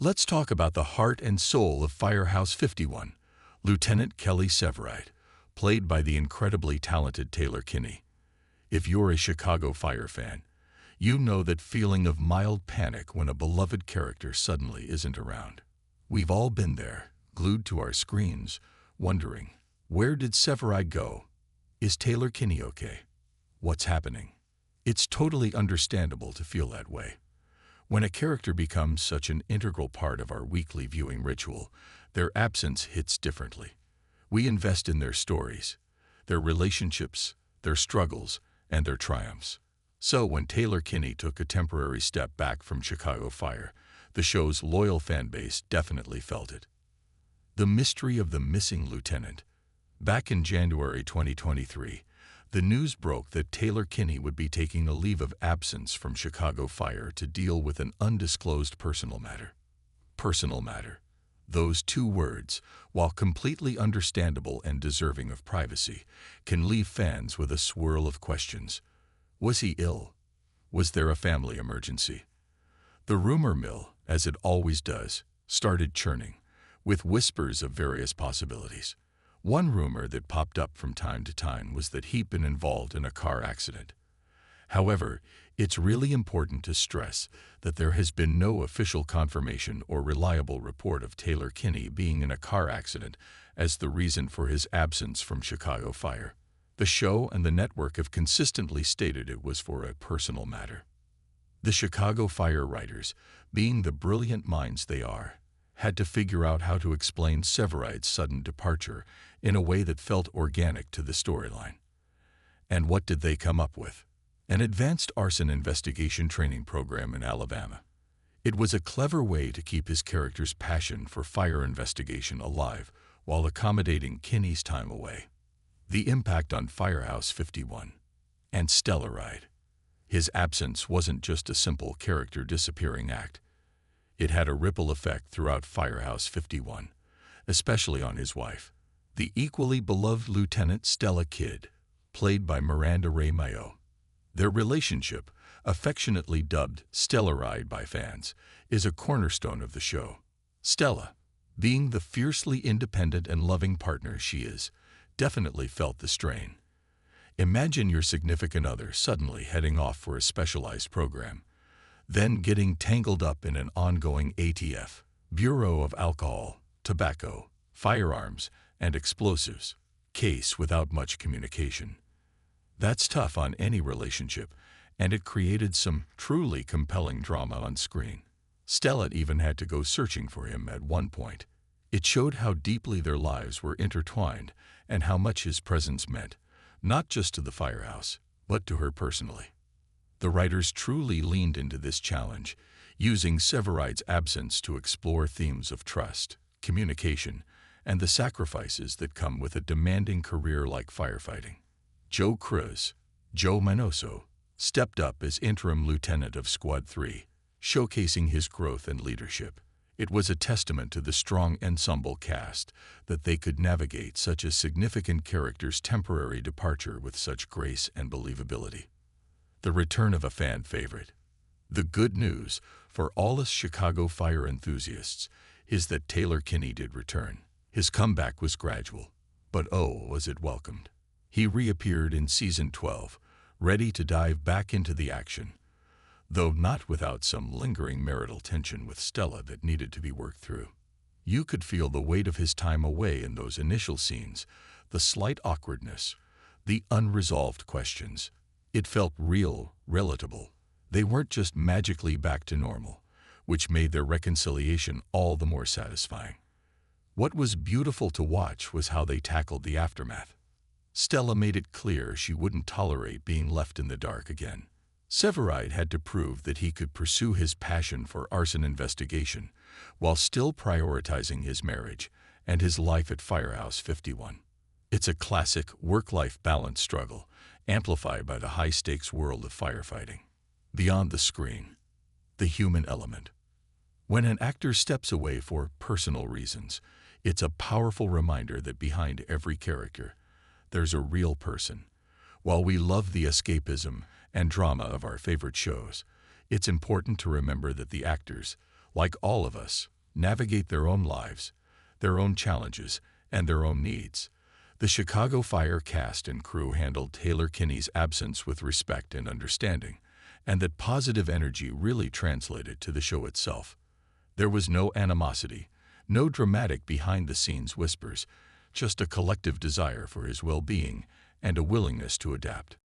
Let's talk about the heart and soul of Firehouse 51, Lieutenant Kelly Severide, played by the incredibly talented Taylor Kinney. If you're a Chicago Fire fan, you know that feeling of mild panic when a beloved character suddenly isn't around. We've all been there, glued to our screens, wondering, where did Severide go? Is Taylor Kinney okay? What's happening? It's totally understandable to feel that way. When a character becomes such an integral part of our weekly viewing ritual, their absence hits differently. We invest in their stories, their relationships, their struggles, and their triumphs. So when Taylor Kinney took a temporary step back from Chicago Fire, the show's loyal fan base definitely felt it. The mystery of the missing lieutenant. Back in January 2023, the news broke that Taylor Kinney would be taking a leave of absence from Chicago Fire to deal with an undisclosed personal matter. Personal matter. Those two words, while completely understandable and deserving of privacy, can leave fans with a swirl of questions. Was he ill? Was there a family emergency? The rumor mill, as it always does, started churning, with whispers of various possibilities. One rumor that popped up from time to time was that he'd been involved in a car accident. However, it's really important to stress that there has been no official confirmation or reliable report of Taylor Kinney being in a car accident as the reason for his absence from Chicago Fire. The show and the network have consistently stated it was for a personal matter. The Chicago Fire writers, being the brilliant minds they are, had to figure out how to explain Severide's sudden departure in a way that felt organic to the storyline. And what did they come up with? An advanced arson investigation training program in Alabama. It was a clever way to keep his character's passion for fire investigation alive while accommodating Kinney's time away. The impact on Firehouse 51 and Stellaride. His absence wasn't just a simple character disappearing act. It had a ripple effect throughout Firehouse 51, especially on his wife, the equally beloved Lieutenant Stella Kidd, played by Miranda Ray Mayo. Their relationship, affectionately dubbed Stellaride by fans, is a cornerstone of the show. Stella, being the fiercely independent and loving partner she is, definitely felt the strain. Imagine your significant other suddenly heading off for a specialized program, then getting tangled up in an ongoing ATF, Bureau of Alcohol, Tobacco, Firearms, and Explosives, case without much communication. That's tough on any relationship, and it created some truly compelling drama on screen. Stella even had to go searching for him at one point. It showed how deeply their lives were intertwined and how much his presence meant, not just to the firehouse, but to her personally. The writers truly leaned into this challenge, using Severide's absence to explore themes of trust, communication, and the sacrifices that come with a demanding career like firefighting. Joe Cruz, Joe Manoso, stepped up as interim lieutenant of Squad 3, showcasing his growth and leadership. It was a testament to the strong ensemble cast that they could navigate such a significant character's temporary departure with such grace and believability. The return of a fan favorite. The good news for all us Chicago Fire enthusiasts is that Taylor Kinney did return. His comeback was gradual, but oh, was it welcomed. He reappeared in Season 12, ready to dive back into the action, though not without some lingering marital tension with Stella that needed to be worked through. You could feel the weight of his time away in those initial scenes, the slight awkwardness, the unresolved questions. It felt real, relatable. They weren't just magically back to normal, which made their reconciliation all the more satisfying. What was beautiful to watch was how they tackled the aftermath. Stella made it clear she wouldn't tolerate being left in the dark again. Severide had to prove that he could pursue his passion for arson investigation while still prioritizing his marriage and his life at Firehouse 51. It's a classic work-life balance struggle, amplified by the high-stakes world of firefighting. Beyond the screen, the human element. When an actor steps away for personal reasons, it's a powerful reminder that behind every character, there's a real person. While we love the escapism and drama of our favorite shows, it's important to remember that the actors, like all of us, navigate their own lives, their own challenges, and their own needs. The Chicago Fire cast and crew handled Taylor Kinney's absence with respect and understanding, and that positive energy really translated to the show itself. There was no animosity, no dramatic behind-the-scenes whispers, just a collective desire for his well-being and a willingness to adapt.